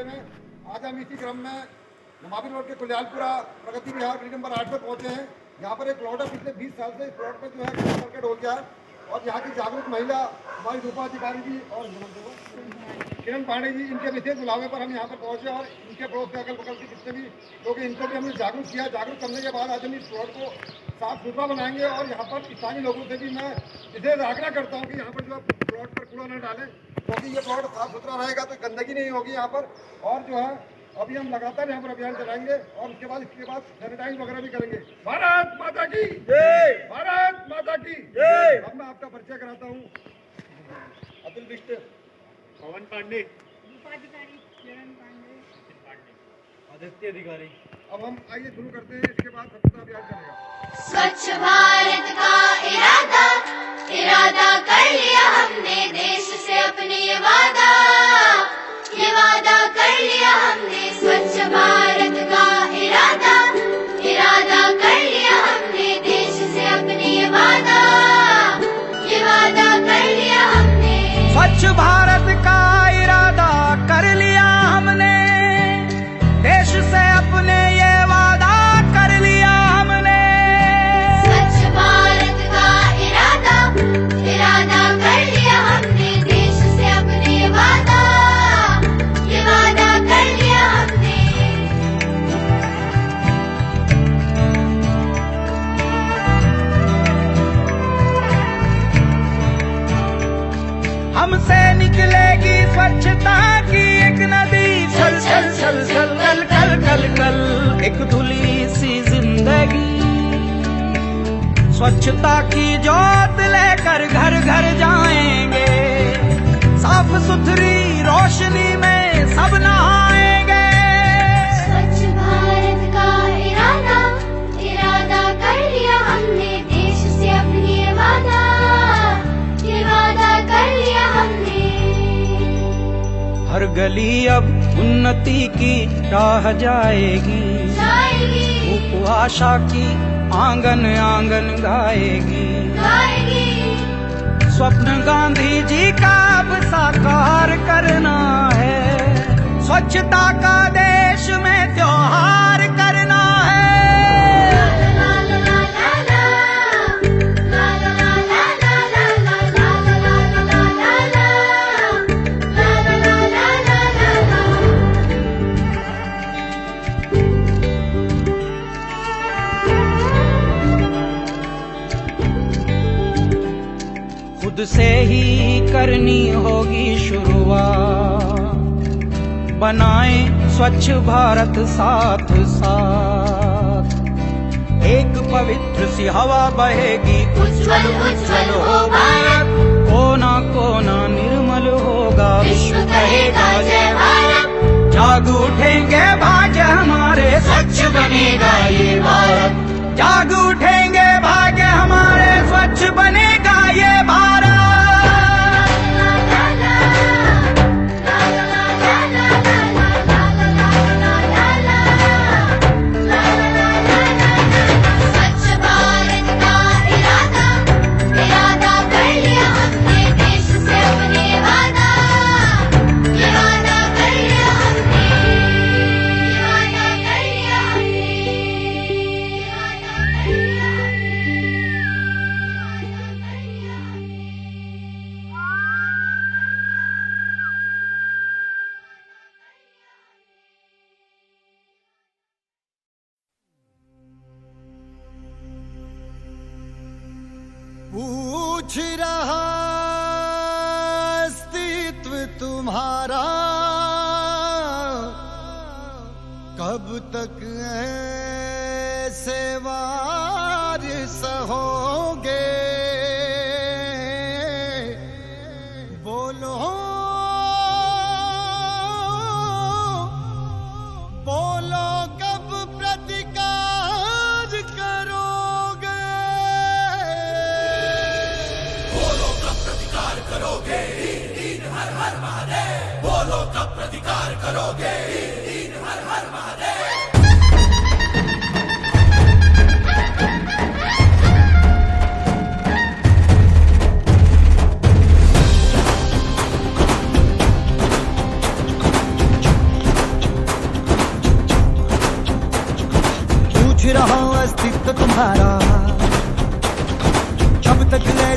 में आज हम इसी क्रम में नमाबी रोड के कुलियालपुरा प्रगति विहार गली नंबर 8 पर पहुंचे हैं। यहाँ पर एक प्लॉट है, पिछले 20 साल से इस प्लॉट पर जो है सर्किट हो गया है और यहाँ की जागरूक महिला हमारी रूपा अधिकारी जी और किरण पांडे जी, इनके विशेष बुलावे पर हम यहाँ पर पहुंचे और इनके पड़ोस के अगल बगल के जितने भी लोग हैं इनको भी हमने जागरूक किया। जागरूक करने के बाद आज हम इस प्लॉट को साफ सुथरा बनाएंगे और यहाँ पर स्थानीय लोगों से भी मैं विशेष आग्रह करता हूँ कि यहाँ पर जो प्लॉट पर कूड़ा न डालें, क्योंकि ये प्लॉट साफ सुथरा रहेगा तो गंदगी नहीं होगी यहाँ पर। और जो है अभी हम लगातार यहाँ पर अभियान चलाएंगे और इसके बाद सैनिटाइज वगैरह भी करेंगे। भारत माता की जय, भारत माता की जय। अब मैं आपका परिचय कराता हूँ। अतुल बिष्ट, पवन पांडे, उपाधिकारी किरण पांडे, आदित्य अधिकारी। अब हम आइए शुरू करते हैं, इसके बाद स्वच्छता अभियान चलेगा। स्वच्छ भारत का इरादा कर लिया हमने, देश से अपने ये वादा कर लिया हमने। स्वच्छ भारत का इरादा कर लिया हमने, देश से अपने ये वादा कर लिया हमने। स्वच्छ भारत का इरादा कर लिया हमने, देश से अपने ये वादा कर लिया हमने। स्वच्छ भारत का इरादा कर लिया हमने, देश से अपने ये वादा कर लिया हमने। हमसे निकलेगी स्वच्छता की एक नदी, छल छल छल छल कल कल कल कल एक धुली सी जिंदगी। स्वच्छता की जोत लेकर घर घर जाएंगे, साफ सुथरी रोशनी में सब नहाएंगे। स्वच्छ भारत का इरादा कर लिया हमने, देश से अपनी ये वादा कर लिया हमने। हर गली अब उन्नति की राह जाएगी, धूप आशा की आंगन आंगन गाएगी। स्वप्न गांधी जी का अब साकार करना है, स्वच्छता का देश में त्योहार करना है। खुद से ही करनी होगी शुरुआत, बनाएं स्वच्छ भारत साथ साथ। एक पवित्र सी हवा बहेगी, उज्ज्वल उज्ज्वल हो भारत, कोना कोना निर्मल होगा, विश्व कहेगा जय भारत। जाग उठेंगे भाग्य हमारे, स्वच्छ बनेगा ये भारत। जाग उठेंगे भाग्य हमारे, स्वच्छ बनेगा ये भारत। पूछ रहा अस्तित्व तुम्हारा, कब तक ऐसे वार सहोगे। बोलो बोलो कब प्रतिकार करोगे। करोगे हर हर महादेव, बोलो कब प्रतिकार करोगे हर हर महादेव।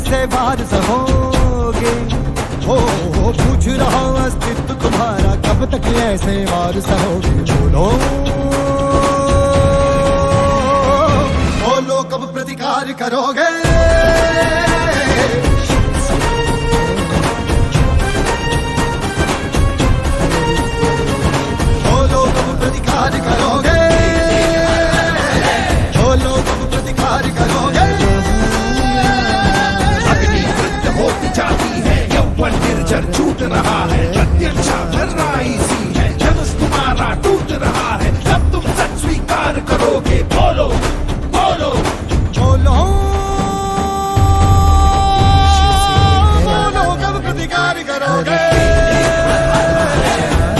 ऐसे वार सहोगे? हो पूछ रहा हूं अस्तित्व तुम्हारा, कब तक ऐसे वार सहोगे? बोलो बोलो कब प्रतिकार करोगे? बोलो कब प्रतिकार करोगे? बोलो कब प्रतिकार करोगे? अग्नि वृद्ध होती जाती है, यौवन निर्जर छूट रहा है, प्रत्यक्षा धर्राई सी है, धनुष तुम्हारा टूट रहा है, अब तुम सच स्वीकार करोगे? बोलो बोलो बोलो बोलो कब प्रतिकार करोगे?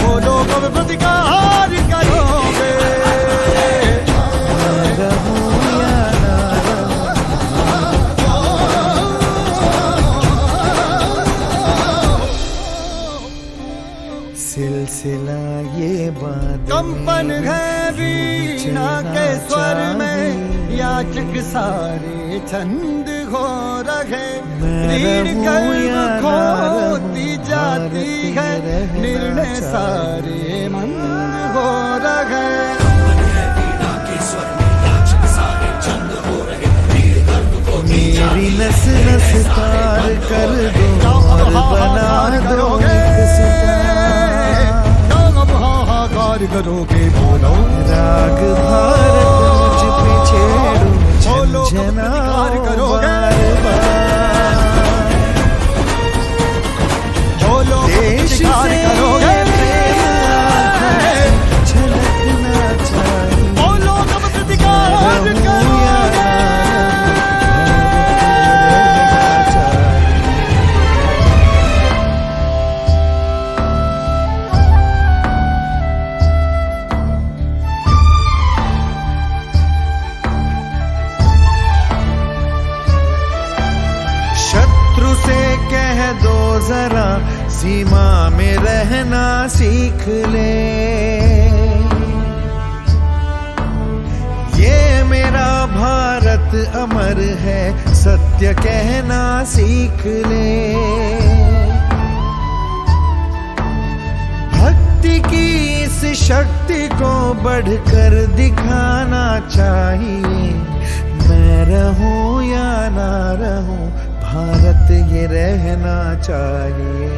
बोलो कब प्रतिकार करोगे? सिलसिला ये बात कंपन है वीणा के स्वर में, याचक सारे छंद हो रहे, ऋण कर्म खोती जाती है, निर्णय सारे मन हो रहे। मेरी नस नस तार कर दो और बना दो एक सितार। हाहाकार करोगे? बोलो राग भारत मुझ पे छेड़ो, बोलो कब झंझना प्रतिकार करोगे? बार बार। बोलो कब देश प्रतिकार से करोगे? झलकना चाहिए, बोलो कब प्रतिकार करोगे? शत्रु से कह दो जरा, सीमा में रहना सीख ले, ये मेरा भारत अमर है, सत्य कहना सीख ले। भक्ति की इस शक्ति को बढ़कर दिखाना चाहिए, मैं रहूं या ना रहूं, भारत ये रहना चाहिए।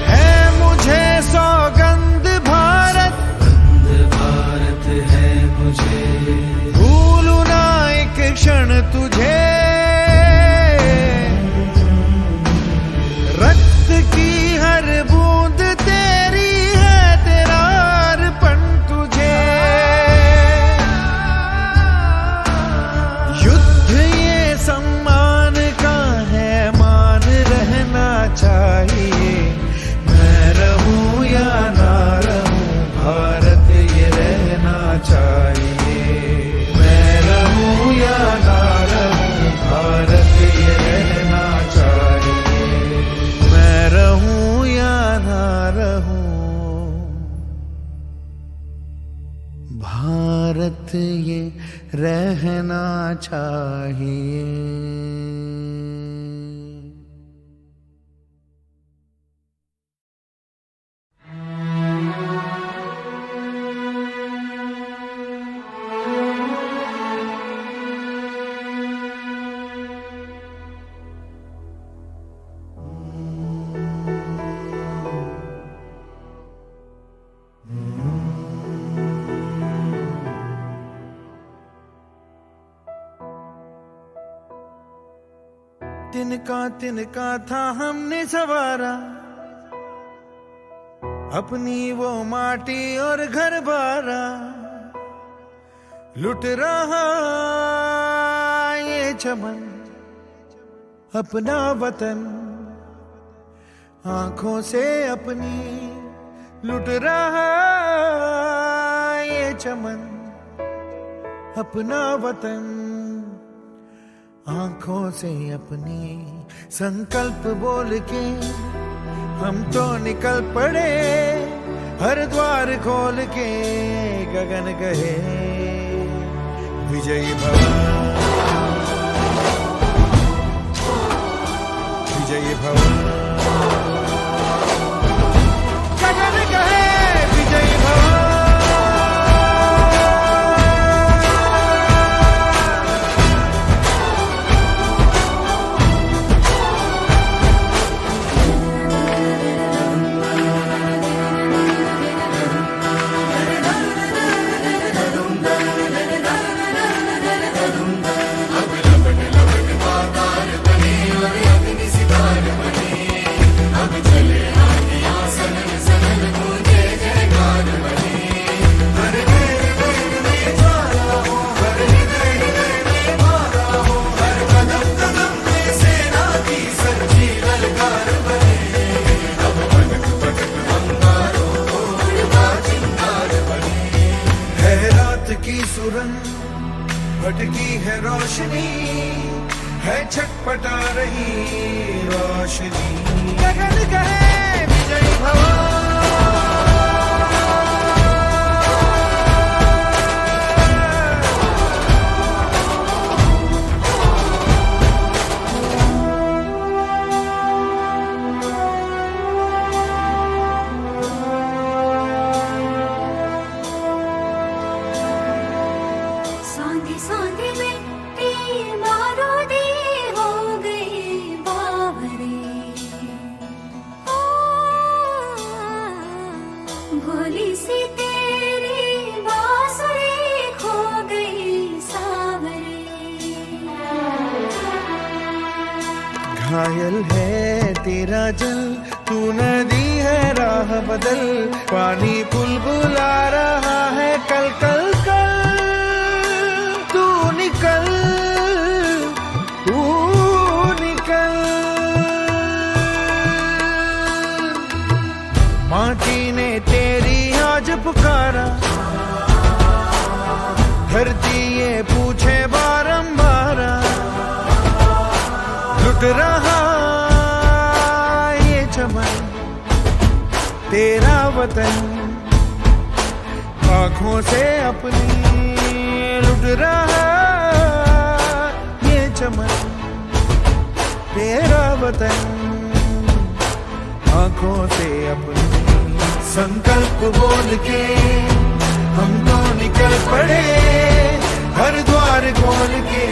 है मुझे सौगंध भारत, भारत है मुझे, भूलूं ना एक क्षण तुझे, रक्त की हर बूंद तेरी है, तेरा अर्पण तुझे। युद्ध ये सम्मान का है, मान रहना चाहिए, मैं रहूं या ना रहूं, भारत ये रहना चाहिए, मैं रहूं या ना रहूं, भारत ये रहना चाहिए, मैं रहूं या ना रहूं, भारत ये रहना चाहिए। तिनका था हमने सवारा, अपनी वो माटी और घर बारा, लुट रहा ये चमन अपना वतन, आंखों से अपनी लुट रहा ये चमन अपना वतन, आंखों से अपनी संकल्प बोल के हम तो निकल पड़े, हर द्वार खोल के गगन कहे विजयी भव, विजयी भव, गगन कहे विजयी भव। की सुरंग भटकी है रोशनी, है छटपटा रही रोशनी, गगन कहे विजयी भव। भोली सी तेरी बांसुरी खो गई सावरे। घायल है तेरा जल, तू नदी है राह बदल, पानी बुलबुला रहा है कल कल कल, तू निकल, तू निकल। माटी ने तेरी आज पुकारा, धरती ये पूछे बारंबार, लुट रहा ये चमन तेरा वतन, आँखों से अपनी लुट रहा ये चमन तेरा वतन, आँखों से अपनी संकल्प बोल के हम तो निकल पड़े, हर द्वार खोल के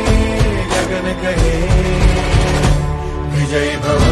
गगन कहे विजयी भव।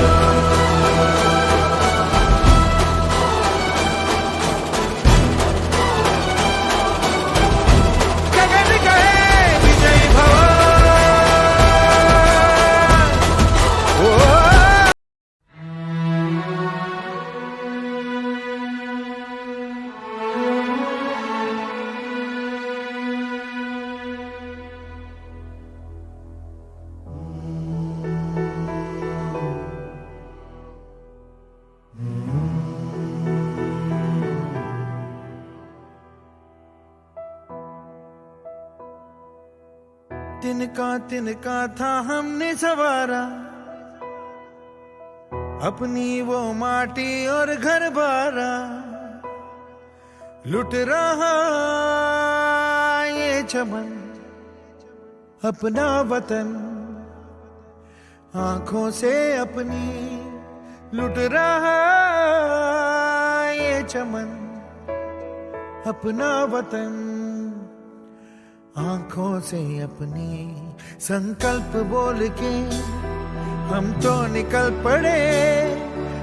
तिनका था हमने सवारा, अपनी वो माटी और घर बारा, लुट रहा ये चमन अपना वतन, आंखों से अपनी लुट रहा ये चमन अपना वतन, आंखों से अपनी संकल्प बोल के हम तो निकल पड़े,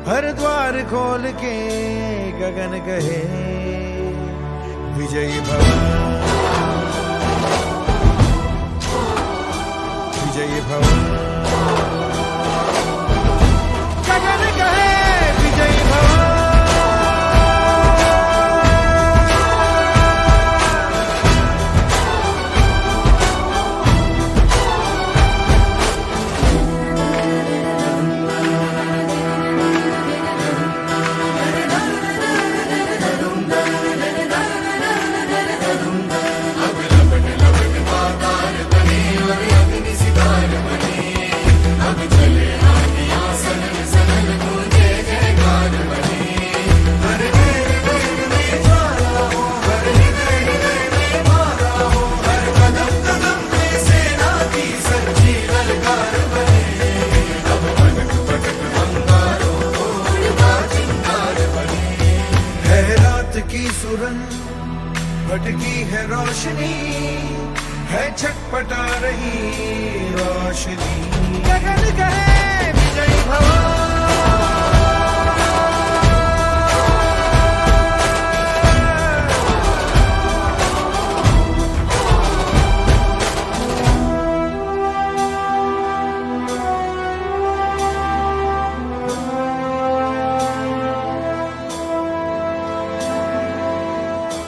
हर द्वार खोल के गगन कहे विजयी भव, विजयी भव, गगन कहे विजयी भव। अग्नि सितार बने सुरंग भटकी है रोशनी, है छटपटा रही रोशनी। गगन कहे विजय भव,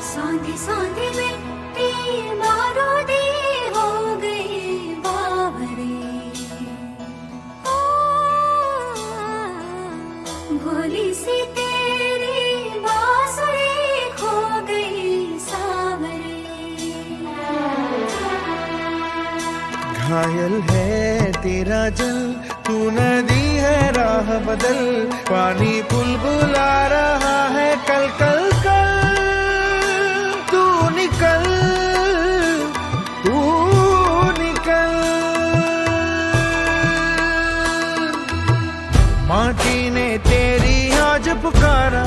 सांधे सांधे में तीर मारो दे हो गई बावरे। ओ, भोली सी तेरी बांसुरी खो गई सावरे। घायल है तेरा जल, तू नदी है राह बदल, पानी बुलबुला रहा है कल कल कल। तू निकल, तू निकल। माटी ने तेरी आज पुकारा,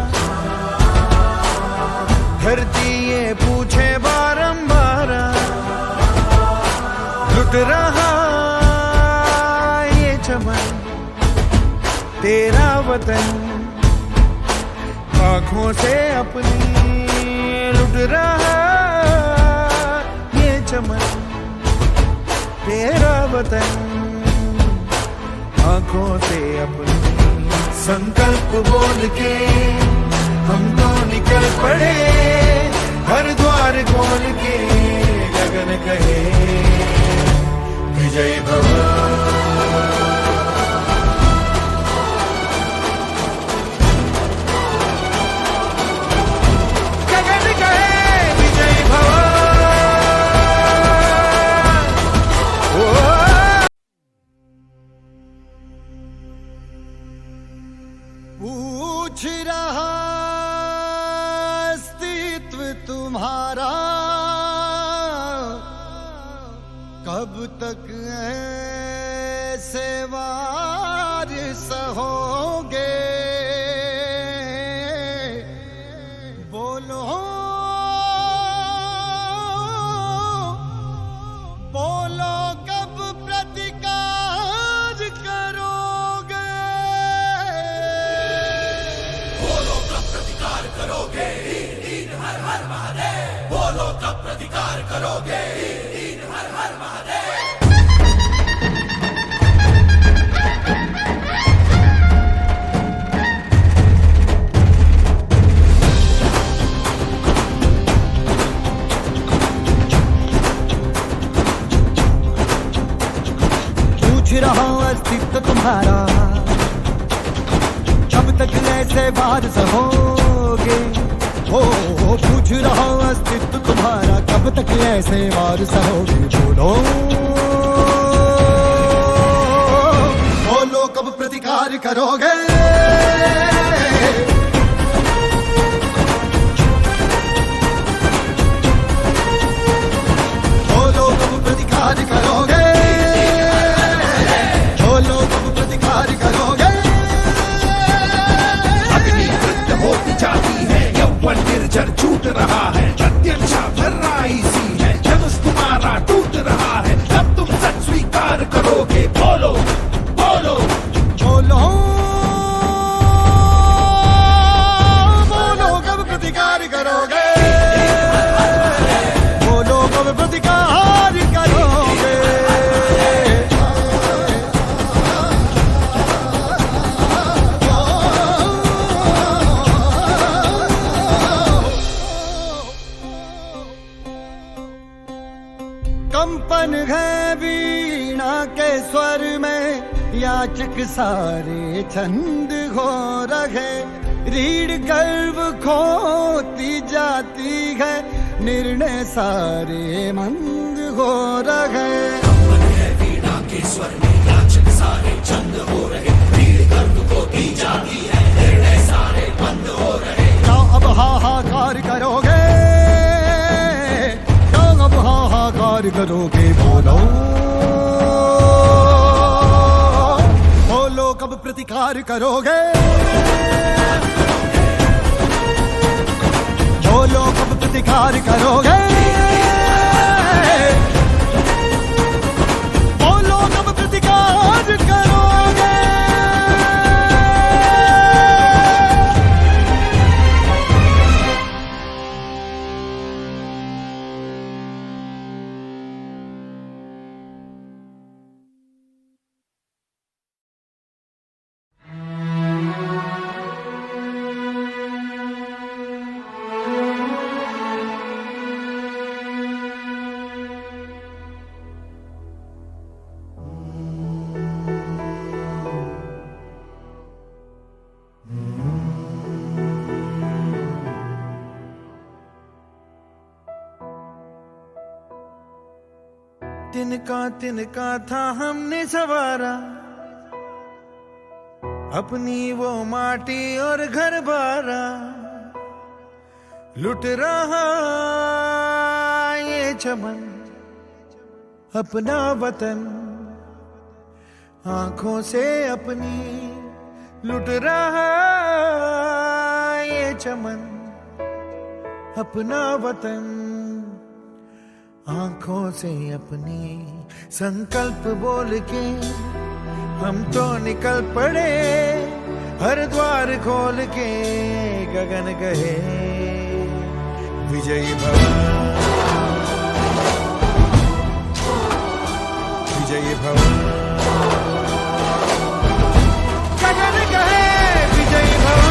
धरती ये पूछे बारंबार, लुट रहा ये चमन तेरा वतन, आँखों से अपनी लुट रहा ये चमन तेरा वतन, आँखों से अपनी। संकल्प बोल के हम तो निकल पड़े, हर द्वार खोल के गगन कहे विजय भव। पूछ रहा अस्तित्व तुम्हारा, कब तक ऐसे वार सहोगे। बोलो बोलो कब प्रतिकार करोगे। पूछ रहा अस्तित्व तुम्हारा, कब तक ऐसे वार सहोगे। हो पूछ रहा अस्तित्व तुम्हारा, कब तक ऐसे वार सहोगे। बोलो बोलो कब प्रतिकार करोगे। बोलो कब प्रतिकार करोगे। बोलो कब प्रतिकार करोगे। अग्नि वृद्ध होती जाती है, यौवन निर्जर छूट रहा है, प्रत्यक्षा भर्राई सी है, धनुष तुम्हारा टूट रहा है, तब तुम सच स्वीकार करोगे। बोलो बोलो बोलो बोलो कब प्रतिकार करोगे। बोलो कब प्रतिकार करोगे। कंपन है वीणा के स्वर में, याचक सारे छंद हो रहे। रीढ़ गर्भ खोती जाती है, निर्णय सारे मंद हो रहे। वीणा के स्वर में याचक सारे छंद हो रहे, रीढ़ गर्भ खोती जाती है, निर्णय सारे बंद हो रहे। क्या अब हाहाकार करोगे। क्या अब हाहाकार करोगे। बोलो बोलो कब प्रतिकार करोगे। बोलो प्रतिकार करोगे, बोलो कब प्रतिकार करोगे। तिनका था हमने सवारा, अपनी वो माटी और घर बारा, लुट रहा ये चमन अपना वतन, आंखों से अपनी लुट रहा ये चमन अपना वतन, आंखों से अपनी संकल्प बोल के हम तो निकल पड़े, हर द्वार खोल के गगन गए विजयी भव, विजयी भव, गगन गए विजयी भव।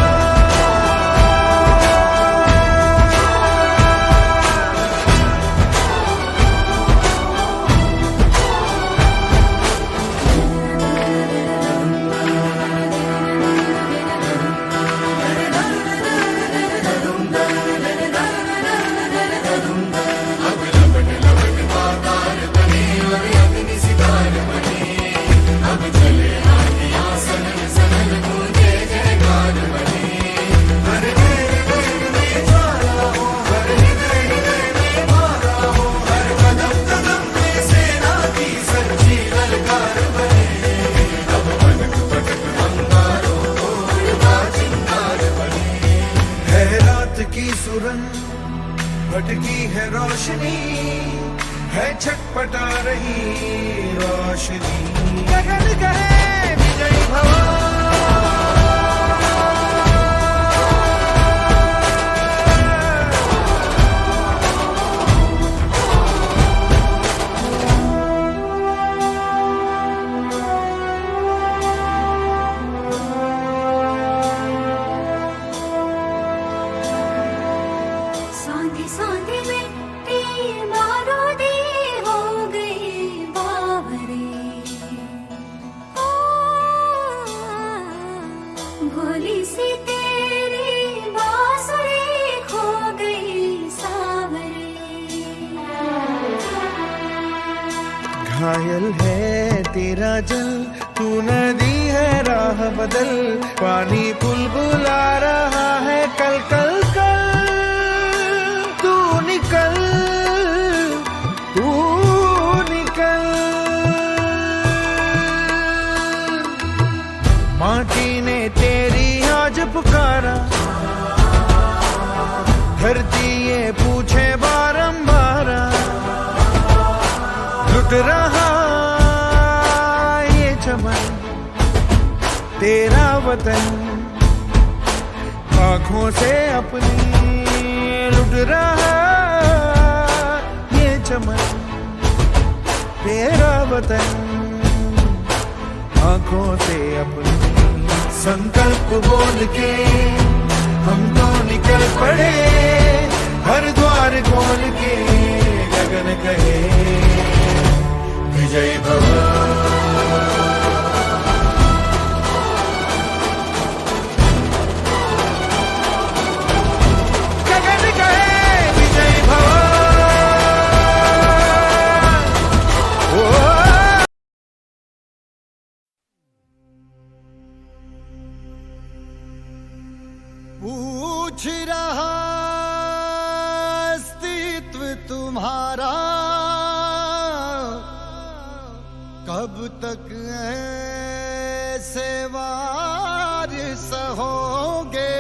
भटकी है रोशनी, है छटपटा रही रोशनी, गगन गए विजयी भव। भोली सी तेरी बांसुरी खो गई सावरे, घायल है तेरा जल, तू नदी है राह बदल, पानी बुलबुला रहा है कल कल कल, तू निकल तू निकल। माटी ने तेरी आज पुकारा, धरती ये पूछे बारंबार, लुट रहा ये चमन तेरा वतन, आँखों से अपनी लुट रहा ये चमन तेरा वतन, आँखों से अपनी संकल्प बोल के हम तो निकल पड़े, हर द्वार खोल के गगन कहे विजयी भव। पूछ रहा अस्तित्व तुम्हारा, कब तक ऐसे वार सहोगे,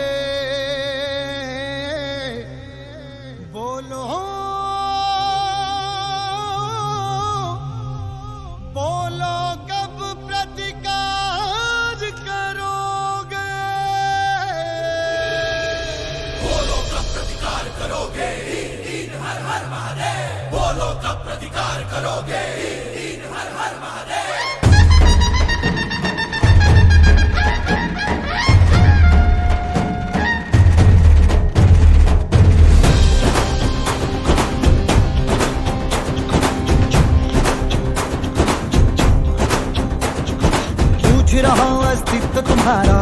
करोगे हीन हीन हर हर महादेव बोलो कब प्रतिकार करोगे हीन हीन हर हर महादेव पूछ रहा हूं अस्तित्व तुम्हारा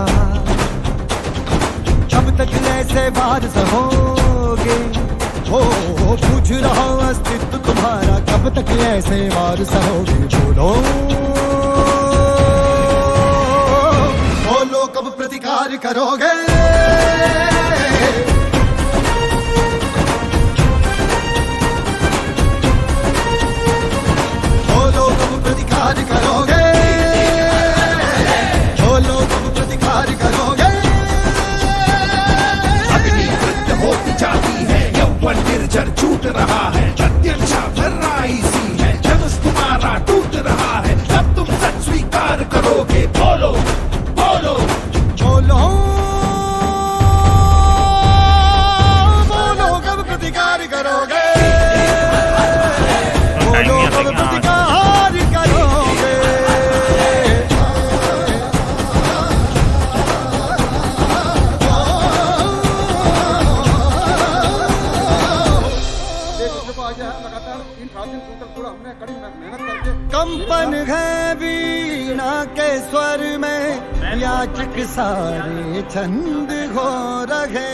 कब तक ऐसे वार सहोगे हो पूछ रहा हूं अस्तित्व तुम्हारा कब तक ऐसे वार सहोगे बोलो बोलो कब प्रतिकार करोगे बोलो कब प्रतिकार करोगे बोलो कब प्रतिकार करोगे अग्नि वृद्ध होती जाती है यौवन निर्जर छूट रहा है प्रत्यक्षा धर्राई सी है धनुष तुम्हारा टूट रहा है अब तुम सच स्वीकार करोगे बोलो बोलो बोलो बोलो कब प्रतिकार करोगे बोलो कब प्रतिकार करोगे लगातार 3 साल दिन पूरा हमने कड़ी मेहनत करके कंपन है वीणा के स्वर में याचक सारे छंद हो रहे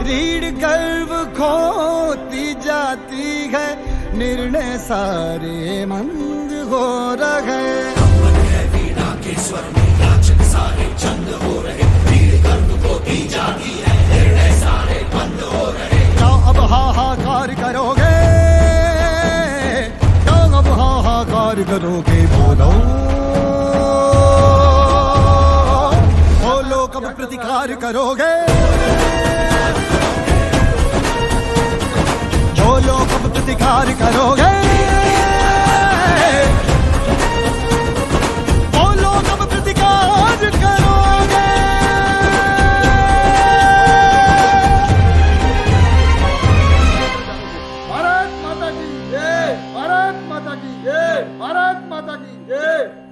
रीढ़ गर्व खोती जाती है निर्णय सारे मंद हो रहे वीणा के स्वर में याचक सारे छंद हो रहे रीढ़ गर्व खोती जाती है निर्णय सारे बंद हो रहे क्या अब हाहाकार करोगे क्या अब हाहाकार करोगे बोलो बोलो कब प्रतिकार करोगे बोलो कब प्रतिकार करोगे बोलो कब प्रतिकार करोगे भारत माता की जय भारत माता की जय भारत माता की जय